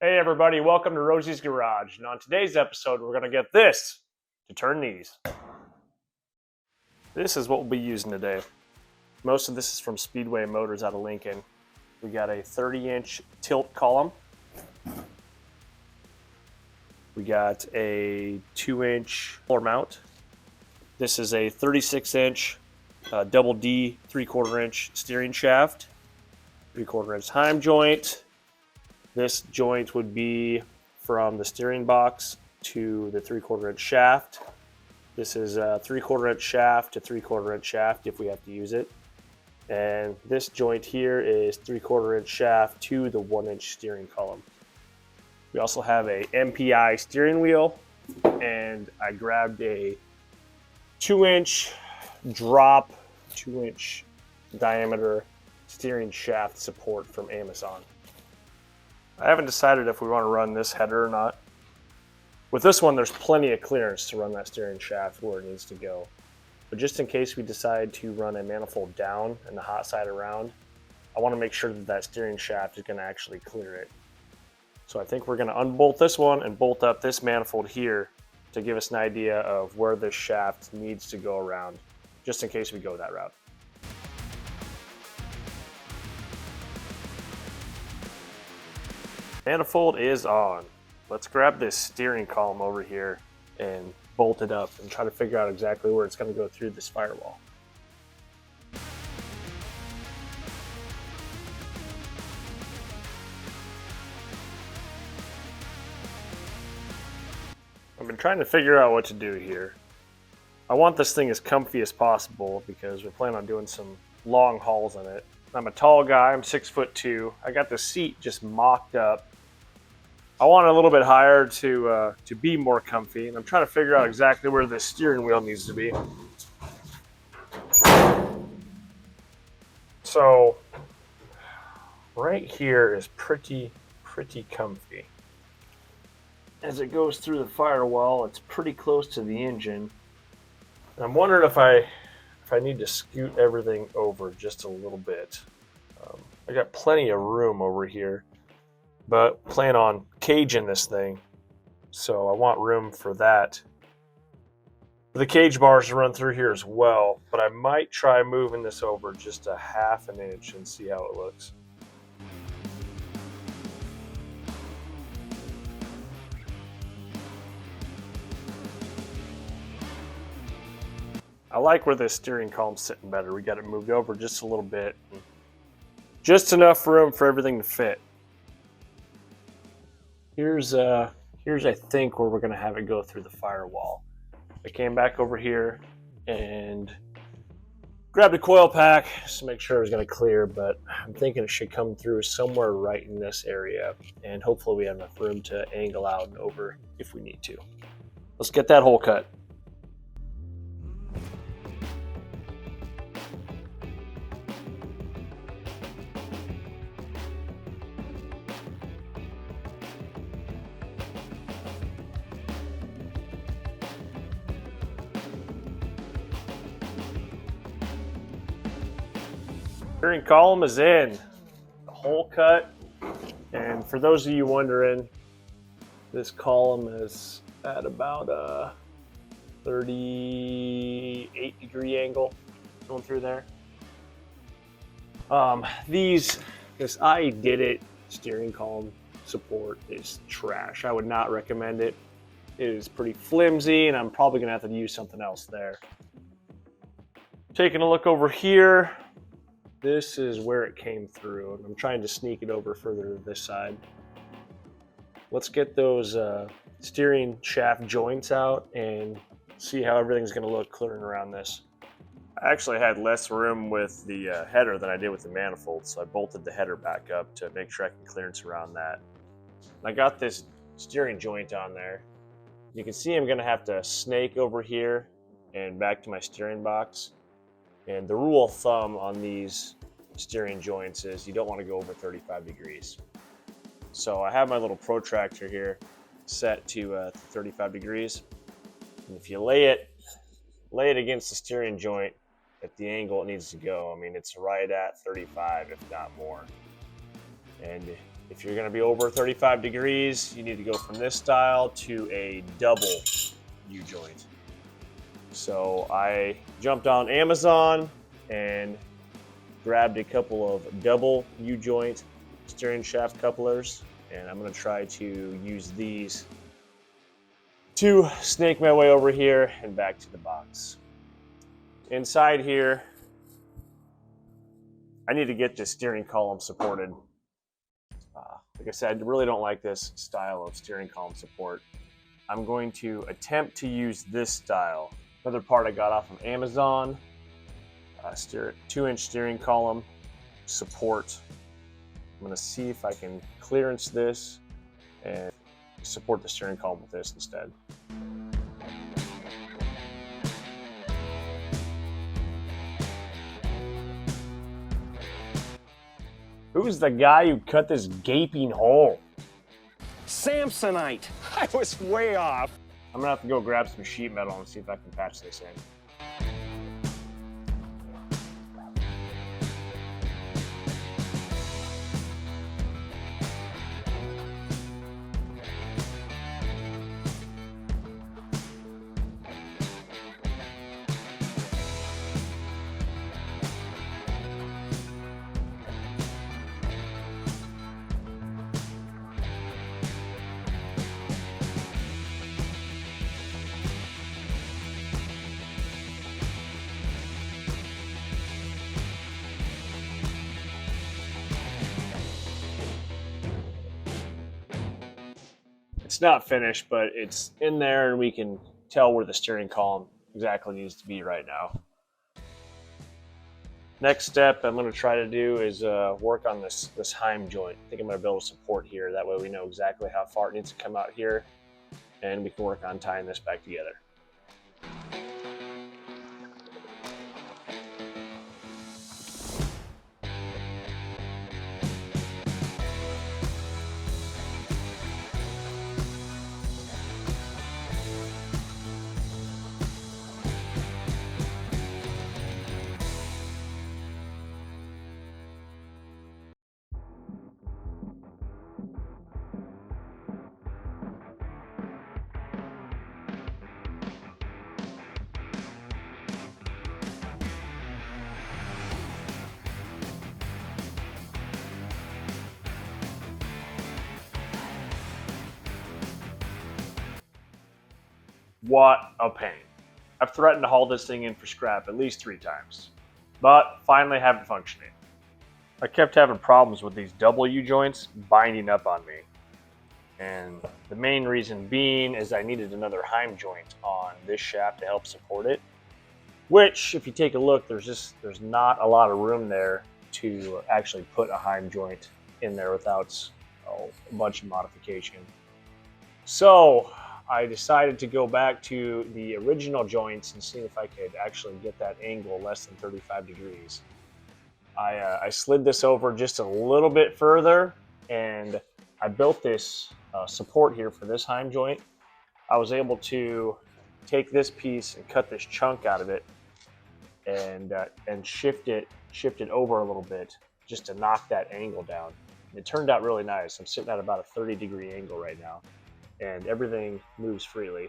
Hey everybody, welcome to Rosie's Garage. And on today's episode, we're going to get this to turn these. This is what we'll be using today. Most of this is from Speedway Motors out of Lincoln. We got a 30-inch tilt column. We got a 2-inch floor mount. This is a 36-inch double D 3/4 inch steering shaft, 3/4 inch heim joint. This joint would be from the steering box to the 3/4 inch shaft. This is a 3/4 inch shaft to 3/4 inch shaft if we have to use it. And this joint here is 3/4 inch shaft to the 1-inch steering column. We also have a MPI steering wheel, and I grabbed a 2-inch drop, 2-inch diameter steering shaft support from Amazon. I haven't decided if we want to run this header or not. With this one, there's plenty of clearance to run that steering shaft where it needs to go. But just in case we decide to run a manifold down and the hot side around, I want to make sure that that steering shaft is going to actually clear it. So I think we're going to unbolt this one and bolt up this manifold here to give us an idea of where this shaft needs to go around, just in case we go that route. Manifold is on. Let's grab this steering column over here and bolt it up and try to figure out exactly where it's going to go through this firewall. I've been trying to figure out what to do here. I want this thing as comfy as possible because we're planning on doing some long hauls in it. I'm a tall guy, I'm 6'2". I got the seat just mocked up. I want it a little bit higher to be more comfy, and I'm trying to figure out exactly where the steering wheel needs to be. So right here is pretty comfy. As it goes through the firewall, it's pretty close to the engine. And I'm wondering if I need to scoot everything over just a little bit. I got plenty of room over here, but plan on caging this thing, so I want room for that. The cage bars run through here as well, but I might try moving this over just a 1/2 inch and see how it looks. I like where this steering column's sitting better. We got it moved over just a little bit. Just enough room for everything to fit. Here's I think where we're gonna have it go through the firewall. I came back over here and grabbed a coil pack just to make sure it was gonna clear, but I'm thinking it should come through somewhere right in this area, and hopefully we have enough room to angle out and over if we need to. Let's get that hole cut. Steering column is in, the hole cut, and for those of you wondering, this column is at about a 38-degree angle going through there. This I Did It steering column support is trash. I would not recommend it. It is pretty flimsy, and I'm probably gonna have to use something else there. Taking a look over here. This is where it came through, and I'm trying to sneak it over further to this side. Let's get those steering shaft joints out and see how everything's going to look clearing around this. I actually had less room with the header than I did with the manifold, so I bolted the header back up to make sure I can clearance around that. I got this steering joint on there. You can see I'm going to have to snake over here and back to my steering box. And the rule of thumb on these steering joints is you don't want to go over 35 degrees. So I have my little protractor here set to 35 degrees. And if you lay it against the steering joint at the angle it needs to go, I mean, it's right at 35, if not more. And If you're going to be over 35 degrees, you need to go from this style to a double U-joint. So I jumped on Amazon and grabbed a couple of double U-joint steering shaft couplers, and I'm going to try to use these to snake my way over here and back to the box. Inside here, I need to get this steering column supported. Like I said, I really don't like this style of steering column support. I'm going to attempt to use this style. Another part I got off of Amazon, 2-inch steering column support. I'm going to see if I can clearance this and support the steering column with this instead. Who's the guy who cut this gaping hole? Samsonite. I was way off. I'm gonna have to go grab some sheet metal and see if I can patch this in. It's not finished, but it's in there and we can tell where the steering column exactly needs to be right now. Next step I'm going to try to do is work on this Heim joint. I think I'm going to build a support here. That way we know exactly how far it needs to come out here, and we can work on tying this back together. What a pain. I've threatened to haul this thing in for scrap at least 3 times, but finally have it functioning. I kept having problems with these double U-joints binding up on me. And the main reason being is I needed another Heim joint on this shaft to help support it, which if you take a look, there's not a lot of room there to actually put a Heim joint in there without a bunch of modification. So I decided to go back to the original joints and see if I could actually get that angle less than 35 degrees. I slid this over just a little bit further, and I built this support here for this Heim joint. I was able to take this piece and cut this chunk out of it and shift it over a little bit just to knock that angle down. It turned out really nice. I'm sitting at about a 30-degree angle right now, and everything moves freely.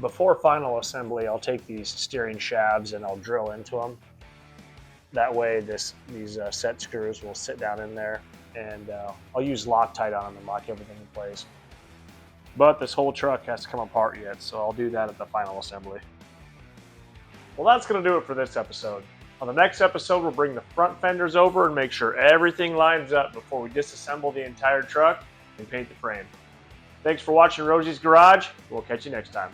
Before final assembly, I'll take these steering shafts and I'll drill into them. That way these set screws will sit down in there, and I'll use Loctite on them and lock everything in place. But this whole truck has to come apart yet, so I'll do that at the final assembly. Well, that's going to do it for this episode. On the next episode, we'll bring the front fenders over and make sure everything lines up before we disassemble the entire truck and paint the frame. Thanks for watching Rosie's Garage. We'll catch you next time.